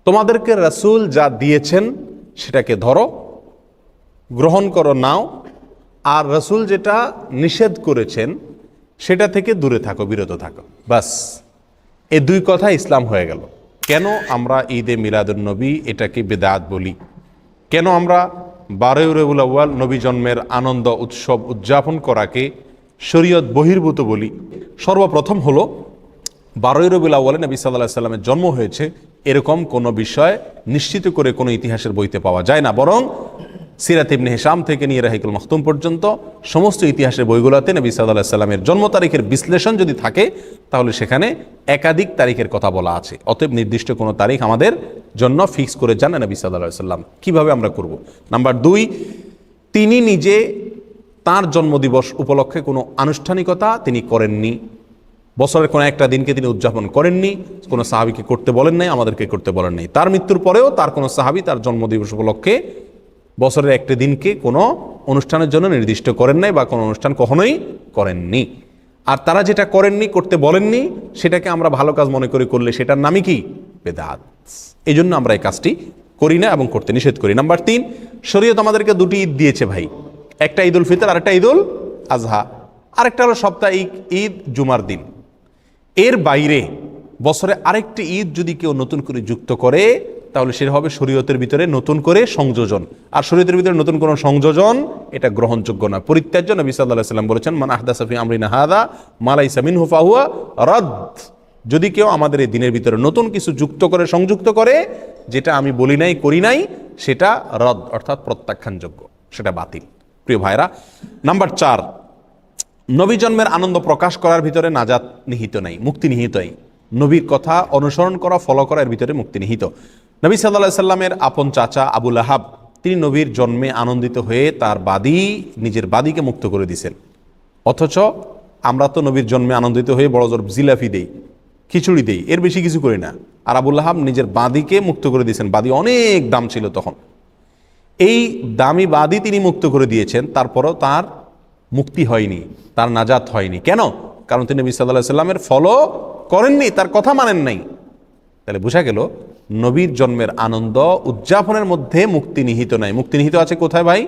তোমাদেরকে রাসূল যা দিয়েছেন সেটাকে ধরো, গ্রহণ করো, নাও। আর রাসূল যেটা নিষেধ করেছেন সেটা থেকে দূরে থাকো, বিরত থাকো। বাস, এই দুই কথা ইসলাম হয়ে গেল। কেন আমরা ঈদে মিলাদুন্নবী এটাকে বেদাত বলি? কেন আমরা 12 রবিউল আউয়াল নবী জন্মের আনন্দ উৎসব উদযাপন করাকে শরীয়ত বহির্ভূত বলি? সর্বপ্রথম হলো 12 রবিউল আউয়ালে নবী সাল্লাল্লাহু আলাইহি সাল্লামের জন্ম হয়েছে এরকম কোনো বিষয় নিশ্চিত করে কোনো ইতিহাসের বইতে পাওয়া যায় না, বরং সিরাত ইবনে হিশাম থেকে নিয়ে রাহিকুল মাখতুম পর্যন্ত সমস্ত ইতিহাসের বইগুলোতে নবী সাল্লাল্লাহু আলাইহি সাল্লামের জন্ম তারিখের বিশ্লেষণ যদি থাকে তাহলে সেখানে একাধিক তারিখের কথা বলা আছে। অতএব নির্দিষ্ট কোনো তারিখ আমাদের জন্য ফিক্স করে যান নবী সাল্লাল্লাহু আলাইহি সাল্লাম। কীভাবে আমরা করব? নাম্বার 2, তিনি নিজে তার জন্মদিবস উপলক্ষে কোনো আনুষ্ঠানিকতা তিনি করেননি। বছরের কোনো একটা দিনকে তিনি উদযাপন করেননি, কোনো সাহাবীকে করতে বলেন নাই, আমাদেরকে করতে বলেন নাই। তার মৃত্যুর পরেও তার কোনো সাহাবী তার জন্মদিবস উপলক্ষে বছরের একটা দিনকে কোনো অনুষ্ঠানের জন্য নির্দিষ্ট করেন নাই বা কোনো অনুষ্ঠান কখনোই করেননি। আর তারা যেটা করেননি, করতে বলেননি, সেটাকে আমরা ভালো কাজ মনে করে করলে সেটার নামই কি? বেদাত। এই জন্য আমরা এই কাজটি করি না এবং করতে নিষেধ করি। নাম্বার 3, শরীয়ত আমাদেরকে দুটি ঈদ দিয়েছে ভাই, একটা ঈদুল ফিতর আর একটা ঈদুল আজহা, আরেকটা হলো সাপ্তাহিক ঈদ জুমার দিন। এর বাইরে বছরে আরেকটি ঈদ যদি কেউ নতুন করে যুক্ত করে তাহলে সেটা হবে শরীয়তের ভিতরে নতুন করে সংযোজন। আর শরীয়তের ভিতরে নতুন কোনো সংযোজন এটা গ্রহণযোগ্য না, পরিত্যাজ্য। নবী সাল্লাল্লাহু আলাইহি সাল্লাম বলেছেন, মান আহদাসা ফি আমরিনা হাযা মা লাইসা মিনহু ফাহুয়া রাদ। যদি কেউ আমাদের এই দিনের ভিতরে নতুন কিছু যুক্ত করে, সংযুক্ত করে, যেটা আমি বলি নাই, করি নাই, সেটা রদ অর্থাৎ প্রত্যাখ্যানযোগ্য, সেটা বাতিল। প্রিয় ভাইরা, নাম্বার 4, নবী জন্মের আনন্দ প্রকাশ করার ভিতরে নাজাত নিহিত নাই, মুক্তি নিহিত নাই। নবীর কথা অনুসরণ করা, ফলো করা, এর ভিতরে মুক্তি নিহিত। নবী সাল্লাল্লাহু আলাইহি সাল্লামের আপন চাচা আবু লাহাব, তিনি নবীর জন্মে আনন্দিত হয়ে তার নিজের বাদীকে মুক্ত করে দিয়েছেন। অথচ আমরা তো নবীর জন্মে আনন্দিত হয়ে বড় জোর জিলাপি দেই, খিচুড়ি দেই, এর বেশি কিছু করি না। আর আবু লাহাব নিজের বাদীকে মুক্ত করে দিয়েছেন। বাদী অনেক দাম ছিল তখন। এই দামি বাদী তিনি মুক্ত করে দিয়েছেন, তারপরও তার মুক্তি হয়নি, তার নাজাত হয়নি। কেন? কারণ তিনি নবী সাল্লাল্লাহু আলাইহি সাল্লামের ফলো করেননি, তার কথা মানেন নাই। তাহলে বোঝা গেল নবীর জন্মের আনন্দ উদযাপনের মধ্যে মুক্তি নিহিত নাই। মুক্তি নিহিত আছে কোথায় ভাই?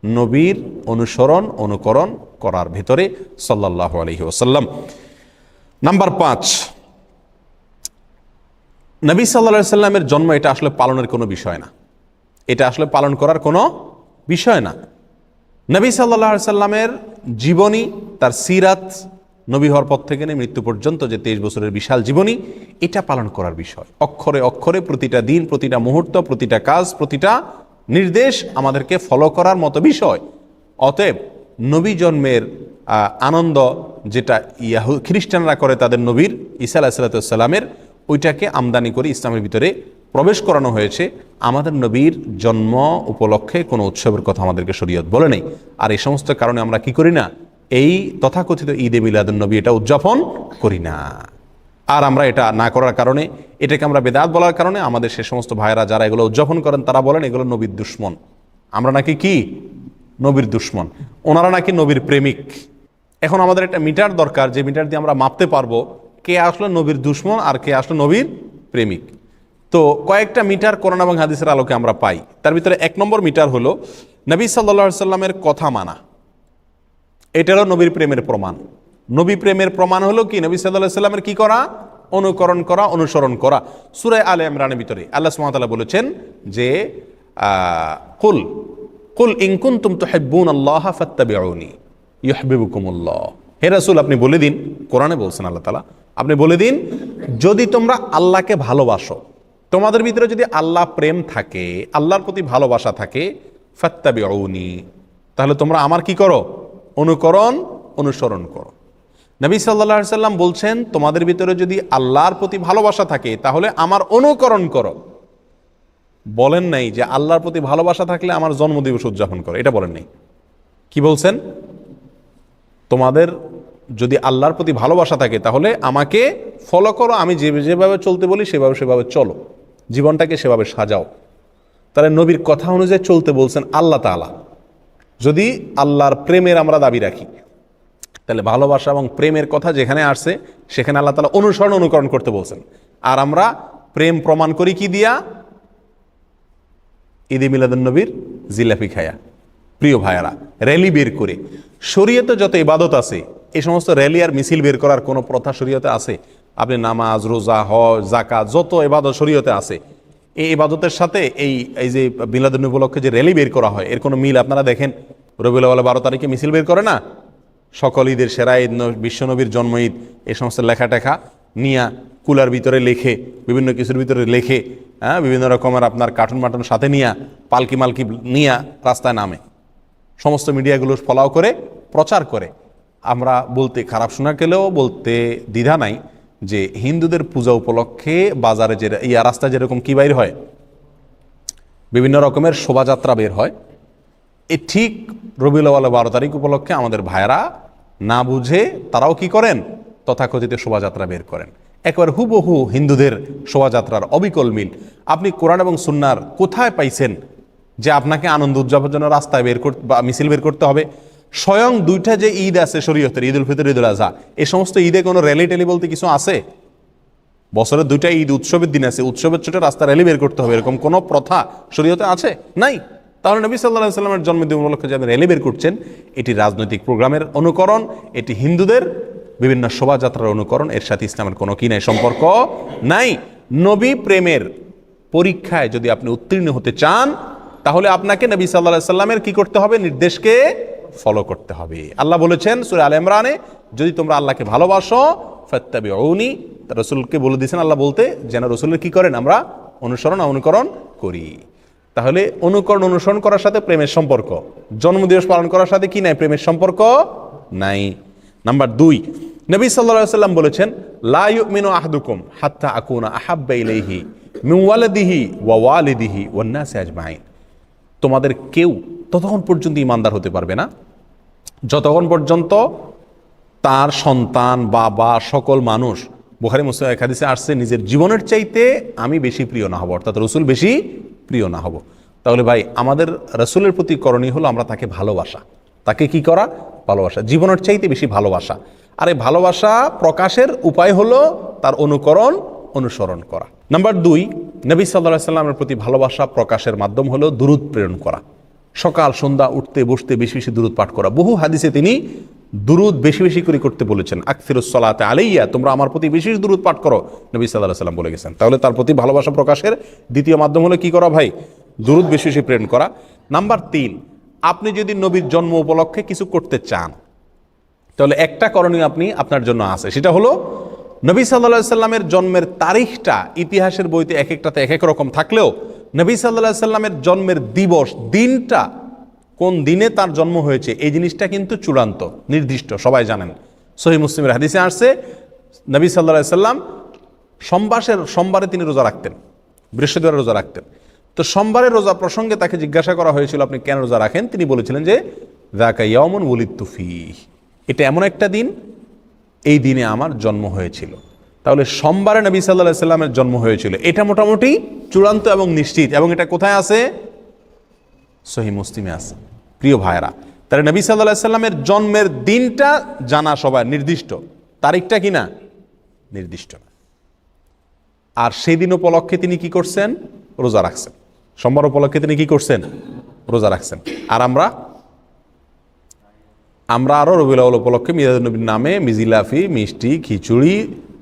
নবীর অনুসরণ, অনুকরণ করার ভেতরে সাল্লাল্লাহু আলাইহি ওয়াসাল্লাম। নাম্বার 5, নবী সাল্লাল্লাহু আলাইহি সাল্লামের জন্ম এটা আসলে পালনের কোনো বিষয় না, এটা আসলে পালন করার কোনো বিষয় না। নবী সাল্লাল্লাহু আলাইহি সাল্লামের জীবনী, তার সিরাত, নবী হওয়ার পর থেকে নিয়ে মৃত্যু পর্যন্ত যে 23 বছরের বিশাল জীবনী, এটা পালন করার বিষয়। অক্ষরে অক্ষরে প্রতিটা দিন, প্রতিটা মুহূর্ত, প্রতিটা কাজ, প্রতিটা নির্দেশ আমাদেরকে ফলো করার মতো বিষয়। অতএব নবী জন্মের আনন্দ যেটা খ্রিস্টানরা করে তাদের নবীর ঈসা আলাইহিস সালামের, ওইটাকে আমদানি করে ইসলামের ভিতরে প্রবেশ করানো হয়েছে। আমাদের নবীর জন্ম উপলক্ষে কোনো উৎসবের কথা আমাদেরকে শরীয়ত বলে নেই। আর এই সমস্ত কারণে আমরা কি করি না? এই তথাকথিত ঈদে মিলাদুন্নবী এটা উদযাপন করি না। আর আমরা এটা না করার কারণে, এটাকে আমরা বেদাত বলার কারণে আমাদের সে সমস্ত ভাইরা যারা এগুলো উদযাপন করেন তারা বলেন এগুলো নবীর দুশ্মন। আমরা নাকি কি? নবীর দুশ্মন। ওনারা নাকি নবীর প্রেমিক। এখন আমাদের একটা মিটার দরকার, যে মিটার দিয়ে আমরা মাপতে পারবো কে আসলে নবীর দুশ্মন আর কে আসলে নবীর প্রেমিক। তো কয়েকটা মিটার কোরআন এবং হাদিসের আলোকে আমরা পাই। তার ভিতরে 1 নম্বর মিটার হলো নবী সাল্লাল্লাহু আলাইহি সাল্লামের কথা মানা। এটা হলো নবীর প্রেমের প্রমাণ। নবী প্রেমের প্রমাণ হলো কি? নবী সাল্লাল্লাহু আলাইহি সাল্লামের কি করা? অনুকরণ করা, অনুসরণ করা। সূরা আলে ইমরানের ভিতরে আল্লাহ সুবহানাহু ওয়া তাআলা বলেছেন যে কুল ইন কুনতুম তুহিব্বুনাল্লাহ ফাত্তাবিউনি ইউহিব্বুকুমুল্লাহ। হে রাসূল, আপনি বলে দিন, কোরআনে বলছেন আল্লাহ তাআলা, আপনি বলে দিন যদি তোমরা আল্লাহকে ভালোবাসো, তোমাদের ভিতরে যদি আল্লাহ প্রেম থাকে, আল্লাহর প্রতি ভালোবাসা থাকে, ফাত্তাবিউনি, তাহলে তোমরা আমার কি করো? অনুকরণ, অনুসরণ করো। নবী সাল্লাল্লাহু আলাইহি সাল্লাম বলছেন তোমাদের ভিতরে যদি আল্লাহর প্রতি ভালোবাসা থাকে তাহলে আমার অনুকরণ করো। বলেন নাই যে আল্লাহর প্রতি ভালোবাসা থাকলে আমার জন্মদিবস উদযাপন করো, এটা বলেন নাই। কি বলছেন? তোমাদের যদি আল্লাহর প্রতি ভালোবাসা থাকে তাহলে আমাকে ফলো করো, আমি যেভাবে চলতে বলি সেভাবে চলো, জীবনটাকে সেভাবে সাজাও। তাহলে নবীর কথা অনুযায়ী চলতে বলছেন আল্লাহ তাআলা। যদি আল্লাহর প্রেমের আমরা দাবি রাখি তাহলে ভালোবাসা এবং প্রেমের কথা যেখানে আসছে সেখানে আল্লাহ তাআলা অনুসরণ, অনুকরণ করতে বলছেন। আর আমরা প্রেম প্রমাণ করি কি দিয়া? ঈদে মিলাদুন্নবীর জিলাপি খায়া। প্রিয় ভাইয়ারা, র্যালি বের করে শরীয়তে যত ইবাদত আছে এই সমস্ত র্যালি আর মিছিল বের করার কোনো প্রথা শরীয়তে আছে? আপনি নামাজ, রোজা, হজ, যাকাত যত ইবাদত শরীয়তে আছে, এই ইবাদতের সাথে এই যে মিলাদুন্নবী উপলক্ষে যে র্যালি বের করা হয় এর কোনো মিল আপনারা দেখেন? রবিউল আউয়াল 12 তারিখে মিছিল বের করে না? সকল ঈদের সেরা ঈদ, বিশ্বনবীর জন্ম ঈদ, এই সমস্ত লেখা টেখা নিয়া কুলার ভিতরে লেখে, বিভিন্ন কিছুর ভিতরে লেখে, বিভিন্ন রকমের আপনার কার্টুন মাটুন সাথে নিয়া, পালকি মালকি নিয়া রাস্তায় নামে, সমস্ত মিডিয়াগুলো ফলাও করে প্রচার করে। আমরা বলতে খারাপ শোনা গেলেও বলতে দ্বিধা নাই যে হিন্দুদের পূজা উপলক্ষে বাজারে যে রাস্তায় যেরকম কি বাইর হয়, বিভিন্ন রকমের শোভাযাত্রা বের হয়, এ ঠিক রবিউল আউয়াল 12 তারিখ উপলক্ষে আমাদের ভাইয়েরা না বুঝে তারাও কি করেন? তথাকথিত শোভাযাত্রা বের করেন। একবার হুবহু হিন্দুদের শোভাযাত্রার অবিকল মিল। আপনি কোরআন এবং সুন্নাহর কোথায় পাইছেন যে আপনাকে আনন্দ উদযাপনের জন্য রাস্তায় বের করতে বা মিছিল বের করতে হবে? স্বয়ং দুইটা যে ঈদ আছে শরীয়তের, ঈদুল ফিতর, ঈদুল আজহা, এই সমস্ত ঈদে কোনো র্যালি ট্যালি বলতে কিছু আছে? বছরের দুইটা ঈদ উৎসবের দিন আছে, উৎসবের ছোট রাস্তা র্যালি বের করতে হবে, এরকম কোনো প্রথা শরীয়তে আছে? নাই। তাহলে নবী সাল্লাল্লাহু আলাইহি সাল্লামের জন্মদিন উপলক্ষে যে আপনি র্যালি বের করছেন, এটি রাজনৈতিক প্রোগ্রামের অনুকরণ, এটি হিন্দুদের বিভিন্ন শোভাযাত্রার অনুকরণ, এর সাথে ইসলামের কোনো কি নাই, সম্পর্ক নাই। নবী প্রেমের পরীক্ষায় যদি আপনি উত্তীর্ণ হতে চান তাহলে আপনাকে নবী সাল্লাল্লাহু আলাইহি সাল্লামের কি করতে হবে? নির্দেশকে ফলো করতে হবে। আল্লাহ বলেছেন সূরা আলে ইমরানে, যদি তোমরা আল্লাহকে ভালোবাসো ফাত্তাবিউনি, রাসূলকে বলে দিয়েছেন আল্লাহ বলতে, যেন রাসূলের কি করেন? আমরা অনুকরণ করি। তাহলে অনুসরণ করার সাথে প্রেমের সম্পর্ক, জন্মদিবস পালন করার সাথে কি নাই? প্রেমের সম্পর্ক নাই। নাম্বার 2, নবী সাল্লাল্লাহু আলাইহি সাল্লাম বলেছেন, লা ইউমিনু আহাদুকুম হাত্তা আকুনা আহাব্বা ইলাইহি মিন ওয়ালাদিহি ওয়া ওয়ালিদিহি ওয়ান নাসি আজমাইন। তোমাদের কেউ ততক্ষণ পর্যন্ত ঈমানদার হতে পারবে না যতক্ষণ পর্যন্ত তার সন্তান, বাবা, সকল মানুষ, বুখারী মুসলিম এক হাদিসে আসছে, নিজের জীবনের চাইতে আমি বেশি প্রিয় না হব, অর্থাৎ রাসূল বেশি প্রিয় না হব। তাহলে ভাই আমাদের রাসূলের প্রতি করণীয় হলো আমরা তাকে ভালোবাসা। তাকে কি করা? ভালোবাসা, জীবনের চাইতে বেশি ভালোবাসা। আর এই ভালোবাসা প্রকাশের উপায় হলো তার অনুসরণ করা। নাম্বার 2, নবী সাল্লাল্লাহু আলাইহি সাল্লামের প্রতি ভালোবাসা প্রকাশের মাধ্যম হলো দুরূদ প্রেরণ করা। সকাল সন্ধ্যা উঠতে বসতে বেশি বেশি দুরূদ পাঠ করা। বহু হাদিসে তিনি দুরূদ বেশি বেশি করে করতে বলেছেন। আকসিরুস সালাতে আলাইয়া, তোমরা আমার প্রতি বেশি দুরূদ পাঠ করো, নবী সাল্লাল্লাহু আলাইহি সাল্লাম বলে গেছেন। তাহলে তার প্রতি ভালোবাসা প্রকাশের দ্বিতীয় মাধ্যম হলো কি করা ভাই? দুরূদ বেশি বেশি প্রেরণ করা। নাম্বার 3, আপনি যদি নবীর জন্ম উপলক্ষে কিছু করতে চান তাহলে একটা করণীয় আপনার জন্য আছে, সেটা হলো নবী সাল্লাল্লাহু আলাইহি সাল্লামের জন্মের তারিখটা ইতিহাসের বইতে এক একটাতে এক এক রকম থাকলেও নবী সাল্লাল্লাহু আলাইহি সাল্লামের জন্মের দিবস, দিনটা, কোন দিনে তার জন্ম হয়েছে, এই জিনিসটা কিন্তু চূড়ান্ত, নির্দিষ্ট, সবাই জানেন। সহিহ মুসলিমের হাদিসে আসছে, নবী সাল্লাল্লাহু আলাইহি সাল্লাম সোমবারে তিনি রোজা রাখতেন, বৃহস্পতিবার রোজা রাখতেন। তো সোমবারের রোজা প্রসঙ্গে তাকে জিজ্ঞাসা করা হয়েছিল, আপনি কেন রোজা রাখেন? তিনি বলেছিলেন যে যাকা ইয়াউমুন ওয়ালিদতু ফীহ, এটা এমন একটা দিন, এই দিনে আমার জন্ম হয়েছিল। তাহলে সোমবারে নবী সাল্লাল্লাহু আলাইহি সাল্লামের জন্ম হয়েছিল, এটা মোটামুটি চূড়ান্ত এবং নিশ্চিত। এবং এটা কোথায় আছে? সহিহ মুসলিমে আছে। প্রিয় ভাইরা, তাহলে নবী সাল্লাল্লাহু আলাইহি সাল্লামের জন্মের দিনটা জানা সবাই, নির্দিষ্ট, তারিখটা কি না? নির্দিষ্ট না। আর সেই দিন উপলক্ষে তিনি কি করছেন? রোজা রাখছেন। সোমবার উপলক্ষে তিনি কি করছেন? রোজা রাখছেন। আর আমরা আরও রবিউল আউয়াল উপলক্ষে মিলাদুন্নবীর নামে মিজিলাফি, মিষ্টি, খিচুড়ি,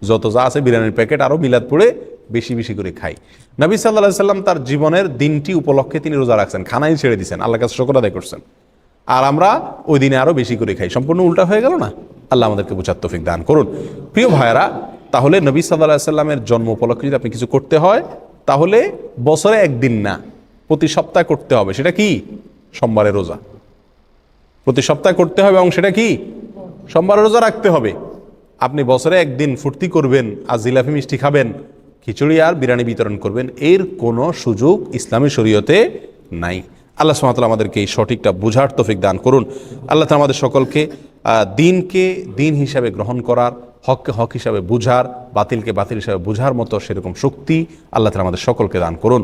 যত যা আছে, বিরিয়ানির প্যাকেট, আরও মিলাদ পড়ে বেশি বেশি করে খাই। নবী সাল্লাল্লাহু আলাইহি সাল্লাম তার জীবনের দিনটি উপলক্ষে তিনি রোজা রাখছেন, খানাই ছেড়ে দিয়েছেন, আল্লাহর কাছে শুকর আদায় করছেন। আর আমরা ওই দিনে আরও বেশি করে খাই। সম্পূর্ণ উল্টা হয়ে গেল না? আল্লাহ আমাদেরকে বুঝার তৌফিক দান করুন। প্রিয় ভাইয়েরা, তাহলে নবী সাল্লাল্লাহু আলাইহি সাল্লামের জন্ম উপলক্ষে যদি আপনি কিছু করতে হয় তাহলে বছরে একদিন না, প্রতি সপ্তাহে করতে হবে। সেটা কি? সোমবারের রোজা প্রতি সপ্তাহে করতে হবে, এবং সেটা কি? সোমবারের রোজা রাখতে হবে। আপনি বছরে একদিন ফুর্তি করবেন আর জিলাপি মিষ্টি খাবেন, খিচুড়ি আর বিরিয়ানি বিতরণ করবেন, এর কোনো সুযোগ ইসলামী শরীয়তে নাই। আল্লাহ সুবহানাহু ওয়া তাআলা আমাদেরকে এই সঠিকটা বুঝার তৌফিক দান করুন। আল্লাহ তাআলা আমাদের সকলকে দিনকে দিন হিসাবে গ্রহণ করার, হককে হক হিসাবে বুঝার, বাতিলকে বাতিল হিসাবে বুঝার মতো সেরকম শক্তি আল্লাহ তাআলা আমাদের সকলকে দান করুন।